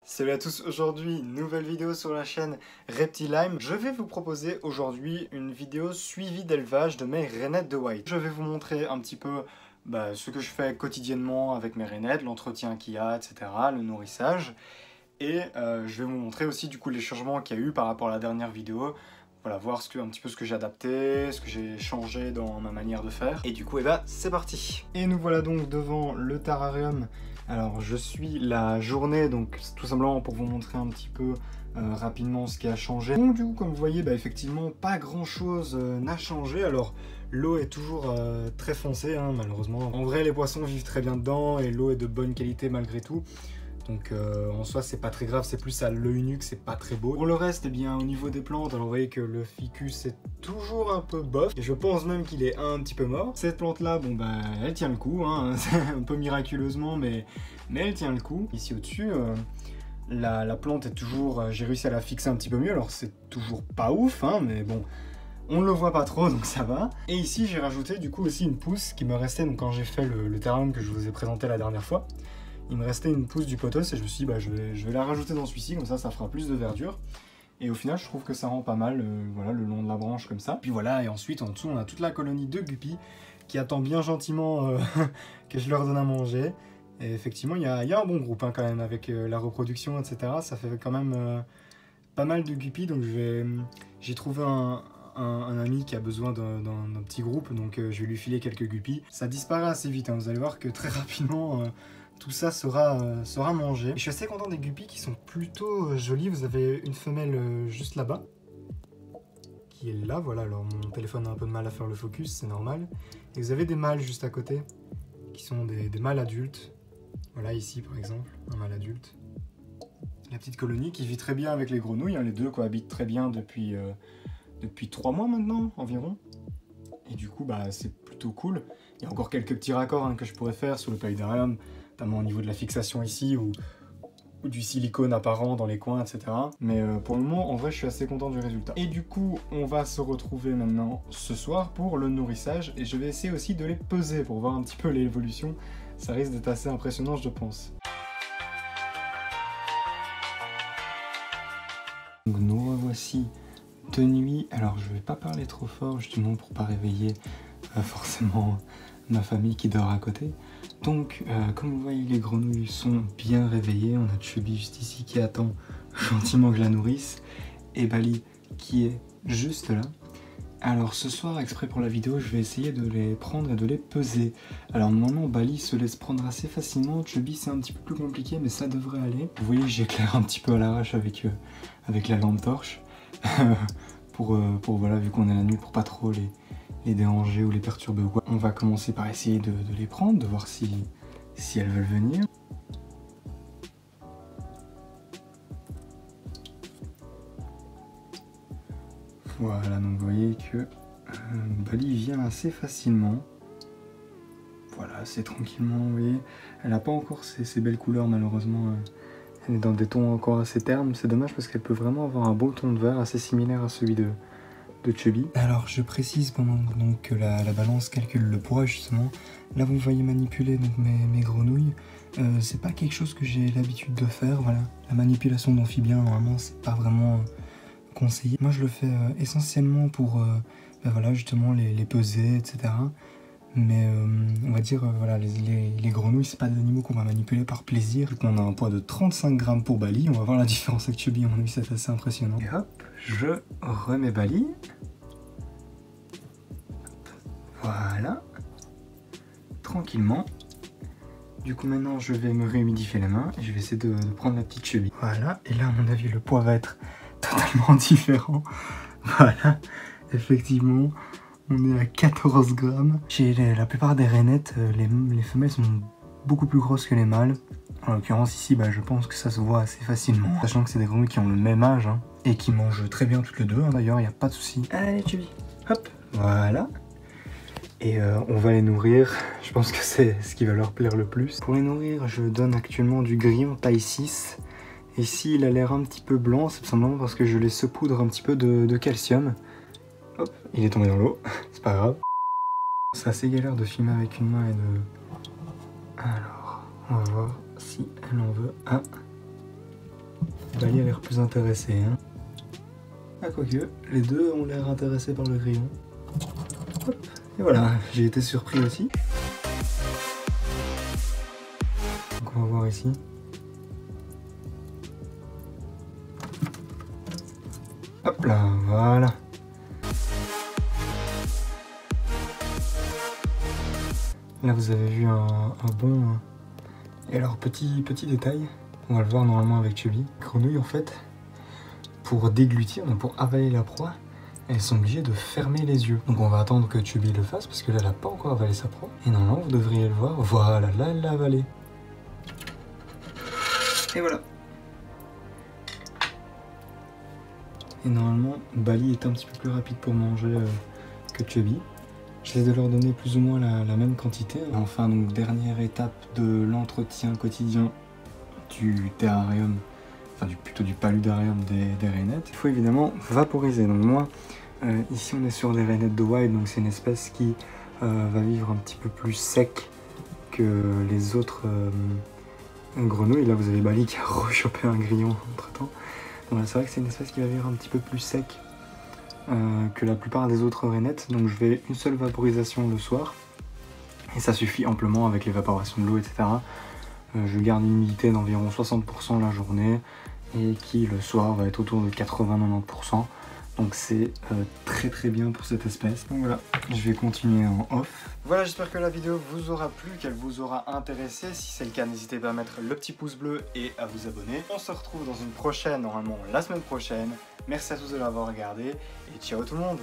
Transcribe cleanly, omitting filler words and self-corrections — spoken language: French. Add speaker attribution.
Speaker 1: Salut à tous, aujourd'hui nouvelle vidéo sur la chaîne Reptilime. Je vais vous proposer aujourd'hui une vidéo suivie d'élevage de mes rainettes de white. Je vais vous montrer un petit peu ce que je fais quotidiennement avec mes rainettes, l'entretien qu'il y a, etc., le nourrissage. Et je vais vous montrer aussi du coup les changements qu'il y a eu par rapport à la dernière vidéo. Voilà, voir un petit peu ce que j'ai adapté, ce que j'ai changé dans ma manière de faire. Et du coup, c'est parti. Et nous voilà donc devant le terrarium. Alors, je suis la journée, donc tout simplement pour vous montrer un petit peu rapidement ce qui a changé. Donc du coup, comme vous voyez, effectivement, pas grand-chose n'a changé. Alors, l'eau est toujours très foncée, hein, malheureusement. En vrai, les poissons vivent très bien dedans et l'eau est de bonne qualité malgré tout. Donc en soi c'est pas très grave, c'est plus à l'œil nu que c'est pas très beau. Pour le reste, eh bien au niveau des plantes, alors vous voyez que le ficus est toujours un peu bof. Et je pense même qu'il est un petit peu mort. Cette plante là, elle tient le coup, hein, un peu miraculeusement, mais elle tient le coup. Ici au-dessus, la plante est toujours, j'ai réussi à la fixer un petit peu mieux. Alors c'est toujours pas ouf, hein, mais bon, on le voit pas trop, donc ça va. Et ici j'ai rajouté du coup aussi une pousse qui me restait donc, quand j'ai fait le terrarium que je vous ai présenté la dernière fois. Il me restait une pousse du potos et je me suis dit je vais la rajouter dans celui-ci, comme ça fera plus de verdure. Et au final je trouve que ça rend pas mal, voilà, le long de la branche comme ça. Puis voilà, et ensuite en dessous on a toute la colonie de guppies qui attend bien gentiment que je leur donne à manger. Et effectivement il y a un bon groupe hein, quand même avec la reproduction, etc. Ça fait quand même pas mal de guppies, donc j'ai trouvé un ami qui a besoin d'un petit groupe, donc je vais lui filer quelques guppies. Ça disparaît assez vite, hein, vous allez voir que très rapidement tout ça sera mangé. Et je suis assez content des guppies qui sont plutôt jolies. Vous avez une femelle juste là-bas, qui est là, voilà. Alors mon téléphone a un peu de mal à faire le focus, c'est normal. Et vous avez des mâles juste à côté, qui sont des mâles adultes. Voilà, ici par exemple, un mâle adulte. La petite colonie qui vit très bien avec les grenouilles, hein. Les deux cohabitent très bien depuis 3 mois maintenant, environ. Et du coup, c'est plutôt cool. Il y a encore quelques petits raccords hein, que je pourrais faire sur le paludarium, notamment au niveau de la fixation ici, ou du silicone apparent dans les coins, etc. Mais pour le moment, en vrai, je suis assez content du résultat. Et du coup, on va se retrouver maintenant ce soir pour le nourrissage, et je vais essayer aussi de les peser pour voir un petit peu l'évolution. Ça risque d'être assez impressionnant, je pense. Donc nous revoici de nuit. Alors je vais pas parler trop fort justement pour pas réveiller forcément ma famille qui dort à côté. Donc comme vous voyez, les grenouilles sont bien réveillées. On a Chubby juste ici qui attend gentiment que je la nourrisse, et Bali qui est juste là. Alors ce soir, exprès pour la vidéo, je vais essayer de les prendre et de les peser. Alors normalement Bali se laisse prendre assez facilement, Chubby c'est un petit peu plus compliqué, mais ça devrait aller. Vous voyez, j'éclaire un petit peu à l'arrache avec la lampe torche. pour voilà, vu qu'on est la nuit, pour pas trop les déranger ou les perturber ou quoi. On va commencer par essayer de les prendre, de voir si elles veulent venir. Voilà, donc vous voyez que Bali vient assez facilement. Voilà, assez tranquillement, vous voyez. Elle n'a pas encore ces belles couleurs malheureusement. Elle est dans des tons encore assez ternes. C'est dommage parce qu'elle peut vraiment avoir un beau ton de vert assez similaire à celui de Chubby. Alors je précise pendant donc, que la balance calcule le poids justement. Là vous voyez manipuler donc, mes grenouilles. C'est pas quelque chose que j'ai l'habitude de faire. Voilà. La manipulation d'amphibien normalement c'est pas vraiment conseillé. Moi je le fais essentiellement pour voilà, justement les peser, etc. Mais on va dire, voilà, les grenouilles, c'est pas des animaux qu'on va manipuler par plaisir. On a un poids de 35 grammes pour Bali. On va voir la différence avec Chubby, à mon avis, c'est assez impressionnant. Et hop, je remets Bali. Voilà. Tranquillement. Du coup, maintenant, je vais me réhumidifier les mains et je vais essayer de prendre la petite Chubby. Voilà, et là, à mon avis, le poids va être totalement différent. Voilà, effectivement. On est à 14 grammes. Chez la plupart des rainettes, les femelles sont beaucoup plus grosses que les mâles. En l'occurrence ici, je pense que ça se voit assez facilement. Sachant que c'est des grenouilles qui ont le même âge hein, et qui mangent très bien toutes les deux. Hein, d'ailleurs, il n'y a pas de souci. Allez, Chubby. Hop, voilà. Et on va les nourrir. Je pense que c'est ce qui va leur plaire le plus. Pour les nourrir, je donne actuellement du grillon taille 6. Et ici, il a l'air un petit peu blanc, c'est simplement parce que je les saupoudre un petit peu de calcium. Hop, il est tombé dans l'eau, c'est pas grave. C'est assez galère de filmer avec une main et de... Alors, on va voir si elle en veut un. Bali a l'air plus intéressé. Hein. Ah, quoique, les deux ont l'air intéressés par le grillon. Hop. Et voilà, j'ai été surpris aussi. Donc on va voir ici. Hop là, voilà. Là vous avez vu un bon... Et alors petit détail, on va le voir normalement avec Chubby. Grenouille en fait, pour déglutir, donc pour avaler la proie, elles sont obligées de fermer les yeux. Donc on va attendre que Chubby le fasse parce que là elle n'a pas encore avalé sa proie. Et normalement vous devriez le voir, voilà, là elle l'a avalé. Et voilà. Et normalement Bali est un petit peu plus rapide pour manger que Chubby. J'essaie de leur donner plus ou moins la même quantité. Et enfin donc dernière étape de l'entretien quotidien du terrarium, enfin plutôt du paludarium des rainettes. Il faut évidemment vaporiser. Donc moi, ici on est sur des rainettes de Wild, donc c'est une espèce qui va vivre un petit peu plus sec que les autres grenouilles. Là vous avez Bali qui a rechopé un grillon entre temps. Donc c'est vrai que c'est une espèce qui va vivre un petit peu plus sec que la plupart des autres rainettes. Donc je vais une seule vaporisation le soir. Et ça suffit amplement avec l'évaporation de l'eau, etc. Je garde une humidité d'environ 60% la journée et qui le soir va être autour de 80-90%. Donc c'est très bien pour cette espèce. Donc voilà, je vais continuer en off. Voilà, j'espère que la vidéo vous aura plu, qu'elle vous aura intéressé. Si c'est le cas, n'hésitez pas à mettre le petit pouce bleu et à vous abonner. On se retrouve dans une prochaine, normalement la semaine prochaine. Merci à tous de l'avoir regardé et ciao tout le monde.